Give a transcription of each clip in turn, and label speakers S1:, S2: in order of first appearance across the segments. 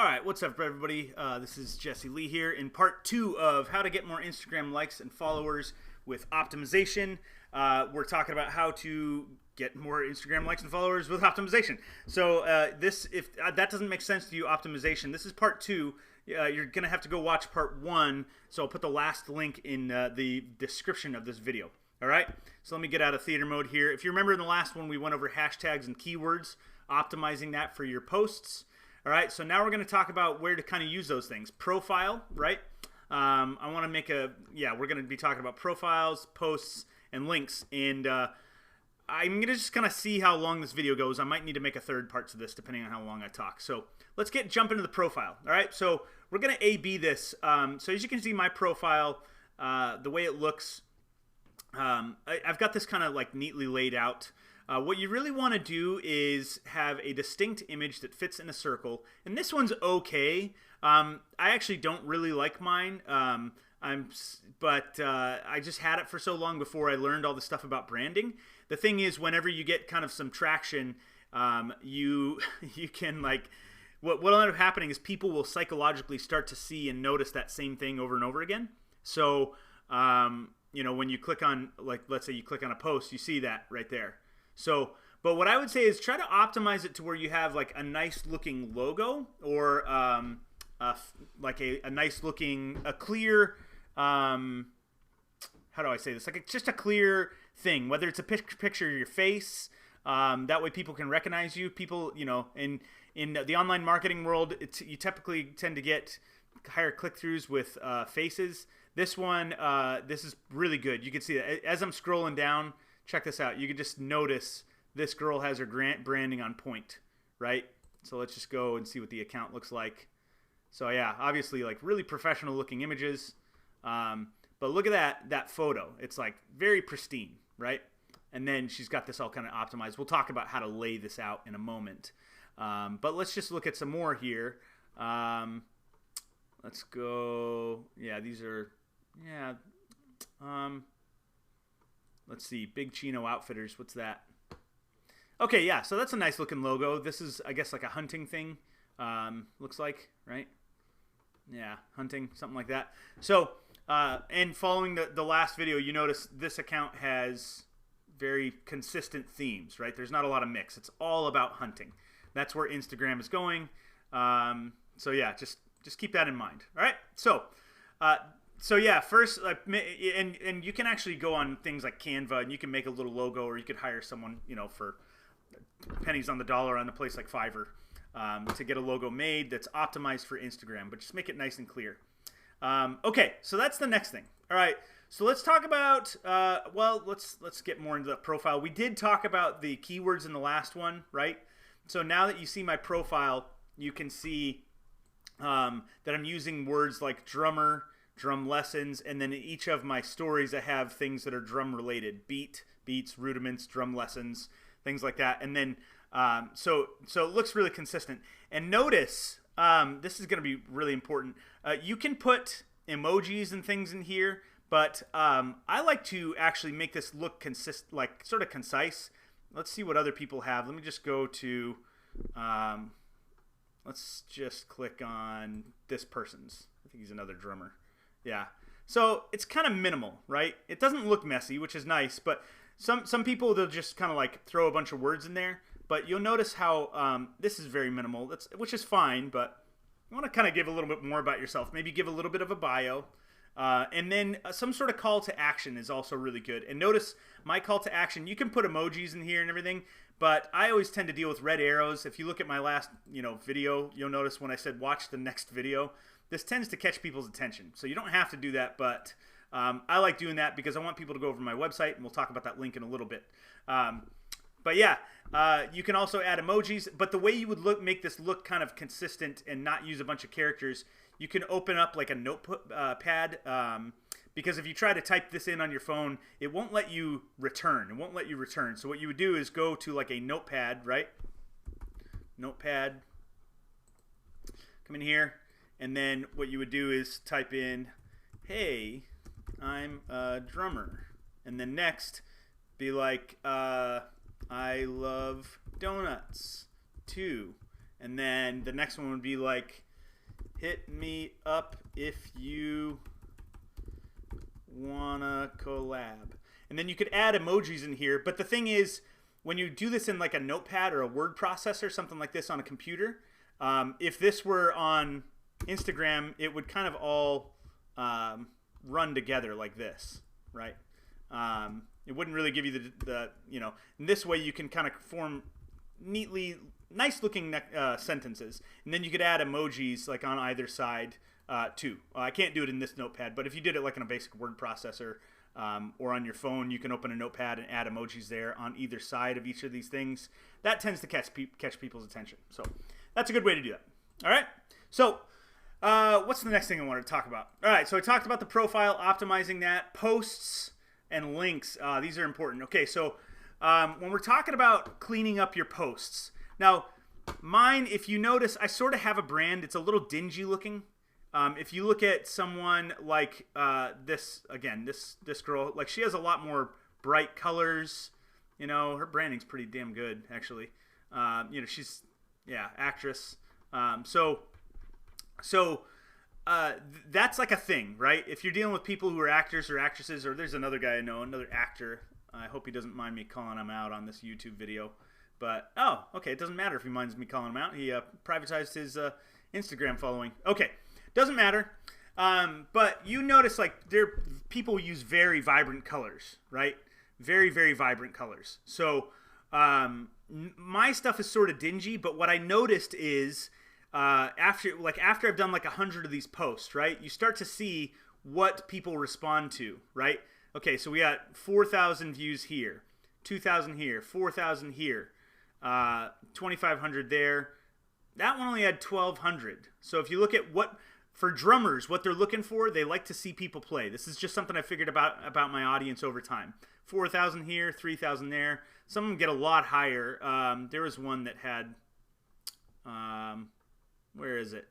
S1: All right, what's up, everybody? This is Jesse Lee here in part 2 of how to get more Instagram likes and followers with optimization. We're talking about how to get more Instagram likes and followers with optimization. So if that doesn't make sense to you, optimization, this is part 2. You're going to have to go watch part 1, so I'll put the last link in the description of this video. All right, so let me get out of theater mode here. If you remember in the last one, we went over hashtags and keywords, optimizing that for your posts. All right, so now we're going to talk about where to kind of use those things. Profile, right? I want to make we're going to be talking about profiles, posts, and links. And I'm going to just kind of see how long this video goes. I might need to make a third part to this depending on how long I talk. So let's jump into the profile. All right, so we're going to A-B this. So as you can see, my profile, the way it looks, I've got this kind of like neatly laid out. What you really want to do is have a distinct image that fits in a circle, and this one's okay. I actually don't really like mine, but I just had it for so long before I learned all the stuff about branding. The thing is, whenever you get kind of some traction, you can like what'll end up happening is people will psychologically start to see and notice that same thing over and over again. So when you click on, like, let's say you click on a post, you see that right there. So, but what I would say is try to optimize it to where you have like a nice looking logo or like a nice looking, a clear, how do I say this? Like just a clear thing, whether it's a picture of your face, that way people can recognize you. People, in the online marketing world, you typically tend to get higher click-throughs with faces. This one, this is really good. You can see that as I'm scrolling down. Check this out. You can just notice this girl has her branding on point, right? So let's just go and see what the account looks like. So yeah, obviously like really professional looking images. But look at that photo. It's like very pristine, right? And then she's got this all kind of optimized. We'll talk about how to lay this out in a moment. But let's just look at some more here. Let's go. Yeah, these are, yeah. Let's see, Big Chino Outfitters, what's that? Okay, yeah, so that's a nice looking logo. This is, I guess, like a hunting thing, looks like, right? Yeah, hunting, something like that. So, and following the last video, you notice this account has very consistent themes, right? There's not a lot of mix. It's all about hunting. That's where Instagram is going. So yeah, just keep that in mind, all right? So yeah, first, and you can actually go on things like Canva, and you can make a little logo, or you could hire someone, for pennies on the dollar on a place like Fiverr to get a logo made that's optimized for Instagram, but just make it nice and clear. Okay, so that's the next thing. All right, so let's talk about, let's get more into the profile. We did talk about the keywords in the last one, right? So now that you see my profile, you can see that I'm using words like drummer, drum lessons, and then in each of my stories I have things that are drum related: beats, rudiments, drum lessons, things like that. And then so it looks really consistent. And notice this is going to be really important. You can put emojis and things in here, but I like to actually make this look sort of concise. Let's see what other people have. Let me just go to let's just click on this person's. I think he's another drummer. Yeah, so it's kind of minimal, right? It doesn't look messy, which is nice, but some people, they'll just kind of like throw a bunch of words in there. But you'll notice how this is very minimal, which is fine, but you want to kind of give a little bit more about yourself. Maybe give a little bit of a bio, and then some sort of call to action is also really good. And notice my call to action, you can put emojis in here and everything, but I always tend to deal with red arrows. If you look at my last video, you'll notice when I said watch the next video, this tends to catch people's attention. So you don't have to do that, but I like doing that because I want people to go over to my website, and we'll talk about that link in a little bit. But yeah, you can also add emojis, but the way you would make this look kind of consistent and not use a bunch of characters, you can open up like a notepad, because if you try to type this in on your phone, it won't let you return. It won't let you return. So what you would do is go to like a notepad, right? Notepad, come in here. And then what you would do is type in, hey, I'm a drummer. And then next, be like, I love donuts too. And then the next one would be like, hit me up if you wanna collab. And then you could add emojis in here. But the thing is, when you do this in like a notepad or a word processor, something like this on a computer, if this were on Instagram, it would kind of all run together like this, right? It wouldn't really give you the in this way you can kind of form neatly, nice looking sentences. And then you could add emojis like on either side too. I can't do it in this notepad, but if you did it like in a basic word processor or on your phone, you can open a notepad and add emojis there on either side of each of these things. That tends to catch people's attention. So that's a good way to do that. All right. So what's the next thing I wanted to talk about? All right. So I talked about the profile, optimizing that, posts, and links. These are important. Okay. So when we're talking about cleaning up your posts, now mine, if you notice, I sort of have a brand. It's a little dingy looking. If you look at someone like this girl, like she has a lot more bright colors. You know, her branding's pretty damn good, actually. She's actress. So that's like a thing, right? If you're dealing with people who are actors or actresses, or there's another guy I know, another actor. I hope he doesn't mind me calling him out on this YouTube video. But okay, it doesn't matter if he minds me calling him out. He privatized his Instagram following. Okay. Doesn't matter, but you notice like people use very vibrant colors, right? Very, very vibrant colors. So my stuff is sort of dingy, but what I noticed is after I've done like 100 of these posts, right? You start to see what people respond to, right? Okay, so we got 4,000 views here, 2,000 here, 4,000 here, 2,500 there. That one only had 1,200. So if you look at for drummers, what they're looking for, they like to see people play. This is just something I figured about my audience over time. 4,000 here, 3,000 there. Some of them get a lot higher. There was one that had, where is it?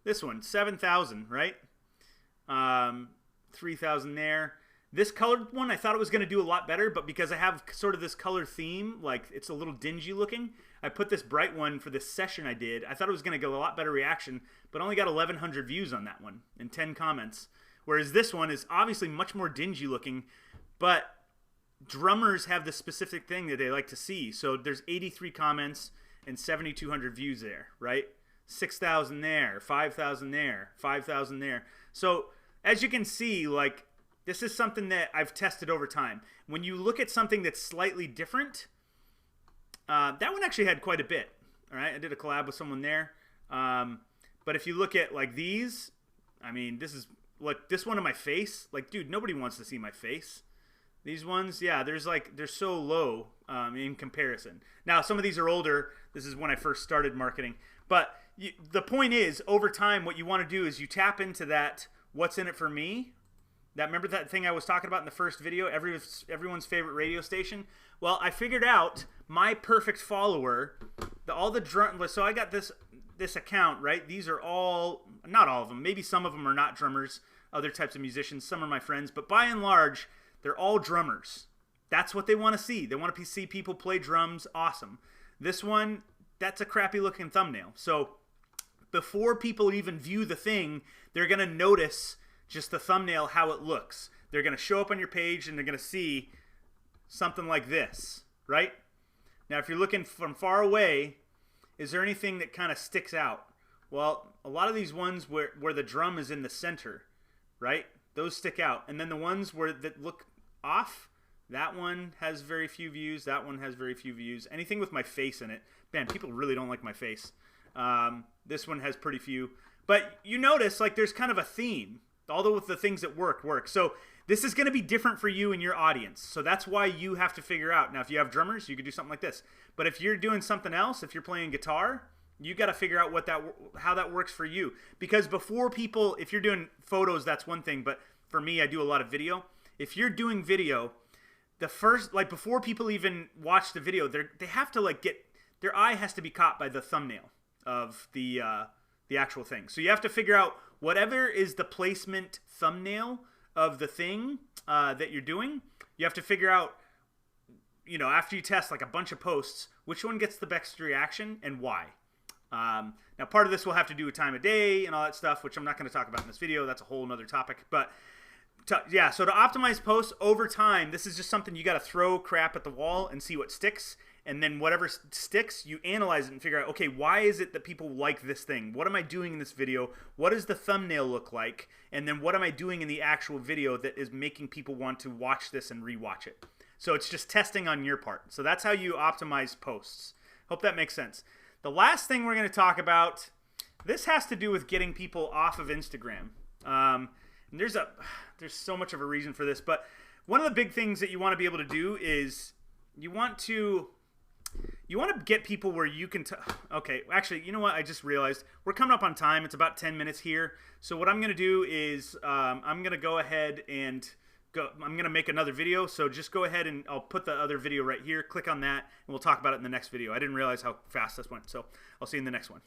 S1: This one, 7,000, right? 3,000 there. This colored one, I thought it was going to do a lot better, but because I have sort of this color theme, like it's a little dingy looking, I put this bright one for this session I did. I thought it was going to get a lot better reaction, but only got 1,100 views on that one and 10 comments. Whereas this one is obviously much more dingy looking, but drummers have this specific thing that they like to see. So there's 83 comments and 7,200 views there, right? 6,000 there, 5,000 there, 5,000 there. So as you can see, like, this is something that I've tested over time. When you look at something that's slightly different, that one actually had quite a bit. All right, I did a collab with someone there. But if you look at like these, I mean, this one of my face. Like, dude, nobody wants to see my face. These ones, yeah, they're so low in comparison. Now, some of these are older. This is when I first started marketing. But the point is, over time, what you want to do is you tap into that what's in it for me. Remember that thing I was talking about in the first video, everyone's favorite radio station? Well, I figured out my perfect follower, so I got this account, right? These are all, not all of them, maybe some of them are not drummers, other types of musicians, some are my friends, but by and large, they're all drummers. That's what they want to see. They want to see people play drums. Awesome. This one, that's a crappy looking thumbnail. So before people even view the thing, they're going to notice just the thumbnail, how it looks. They're going to show up on your page and they're going to see something like this, right? Now, if you're looking from far away, is there anything that kind of sticks out? Well, a lot of these ones where the drum is in the center, right? Those stick out. And then the ones that look off, that one has very few views. That one has very few views. Anything with my face in it, man, people really don't like my face. This one has pretty few. But you notice, like, there's kind of a theme. Although with the things that work. So this is going to be different for you and your audience. So that's why you have to figure out. Now, if you have drummers, you could do something like this. But if you're doing something else, if you're playing guitar, you got to figure out how that works for you. Because if you're doing photos, that's one thing. But for me, I do a lot of video. If you're doing video, before people even watch the video, they have to their eye has to be caught by the thumbnail of the actual thing. So you have to figure out whatever is the placement thumbnail of the thing that you're doing. You have to figure out, after you test like a bunch of posts, which one gets the best reaction and why. Now, part of this will have to do with time of day and all that stuff, which I'm not going to talk about in this video. That's a whole nother topic. But yeah, so to optimize posts over time, this is just something you got to throw crap at the wall and see what sticks. And then whatever sticks, you analyze it and figure out, okay, why is it that people like this thing? What am I doing in this video? What does the thumbnail look like? And then what am I doing in the actual video that is making people want to watch this and rewatch it? So it's just testing on your part. So that's how you optimize posts. Hope that makes sense. The last thing we're going to talk about, this has to do with getting people off of Instagram. And there's so much of a reason for this, but one of the big things that you want to be able to do is you want to get people where you can okay, actually, you know what? I just realized we're coming up on time. It's about 10 minutes here. So what I'm going to do is I'm going to go ahead and I'm going to make another video. So just go ahead and I'll put the other video right here. Click on that and we'll talk about it in the next video. I didn't realize how fast this went. So I'll see you in the next one.